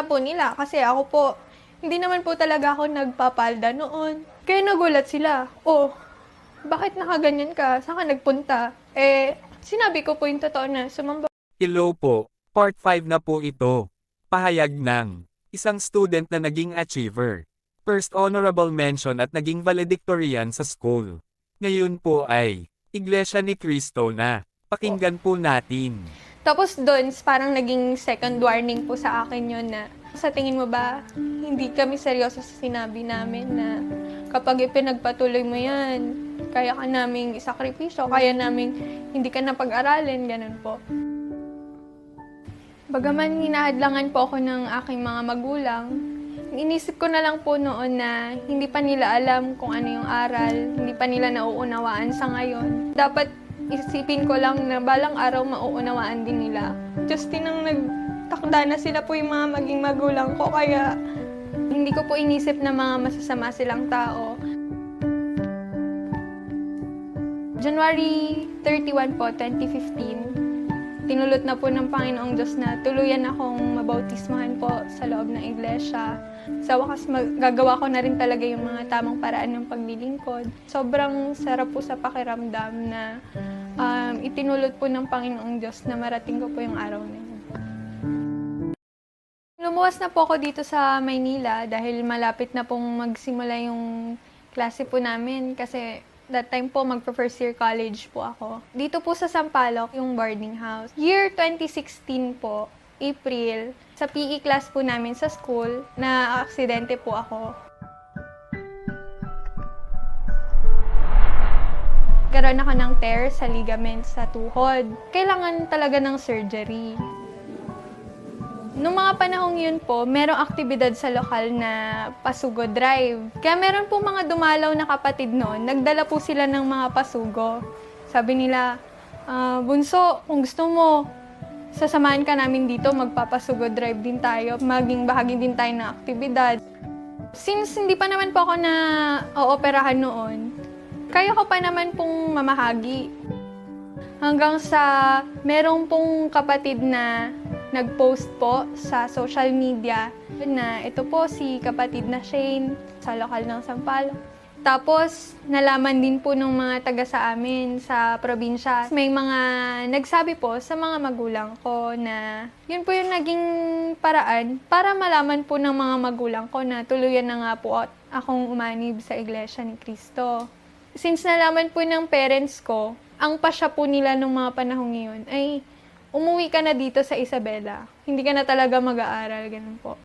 po nila kasi ako po, hindi naman po talaga ako nagpapalda noon. Kaya nagulat sila, oh, bakit nakaganyan ka? Saan ka nagpunta? Sinabi ko po yung totoo na sumamba. Hello po, part 5 na po ito. Pahayag ng isang student na naging achiever. First honorable mention at naging valedictorian sa school. Ngayon po ay Iglesia ni Cristo na. Pakinggan po natin. Tapos doon, parang naging second warning po sa akin yun na, sa tingin mo ba, hindi kami seryoso sa sinabi namin na kapag ipinagpatuloy mo yan, kaya ka naming isakripisyo, kaya naming hindi ka napag-aralin, ganun po. Bagaman hinahadlangan po ako ng aking mga magulang, inisip ko na lang po noon na hindi pa nila alam kung ano yung aral, hindi pa nila nauunawaan sa ngayon. Dapat isipin ko lang na balang araw mauunawaan din nila. Just tinang nagtakda na sila po yung mga maging magulang ko, kaya hindi ko po inisip na mga masasama silang tao. January 31 po, 2015, tinulot na po ng Panginoong Diyos na tuluyan akong mabautismahan po sa loob ng iglesia. Sa wakas, gagawa ko na rin talaga yung mga tamang paraan ng paglilingkod. Sobrang sarap po sa pakiramdam na itinulot po ng Panginoong Diyos na marating ko po yung araw na yun. Lumuwas na po ako dito sa Maynila dahil malapit na pong magsimula yung klase po namin kasi that time po, magpa-first year college po ako. Dito po sa Sampaloc, yung boarding house. Year 2016 po, April, sa PE class po namin sa school, na aksidente po ako. Karoon ako ng tear sa ligament sa tuhod. Kailangan talaga ng surgery. Noong mga panahong yun po, merong aktibidad sa lokal na Pasugo Drive. Kaya meron po mga dumalaw na kapatid noon, nagdala po sila ng mga pasugo. Sabi nila, Bunso, kung gusto mo, sasamahan ka namin dito, magpapasugo drive din tayo, maging bahagi din tayo ng aktibidad. Since hindi pa naman po ako na ooperahan noon, kaya ko pa naman pong mamahagi. Hanggang sa merong pong kapatid na nag-post po sa social media na ito po si kapatid na Shane sa lokal ng Sampaloc. Tapos, nalaman din po ng mga taga sa amin sa probinsya. May mga nagsabi po sa mga magulang ko na yun po yung naging paraan para malaman po ng mga magulang ko na tuluyan na nga po akong umanib sa Iglesia ni Cristo. Since nalaman po ng parents ko, ang pasya po nila nung mga panahong ngayon ay umuwi ka na dito sa Isabela. Hindi ka na talaga mag-aaral, ganun po.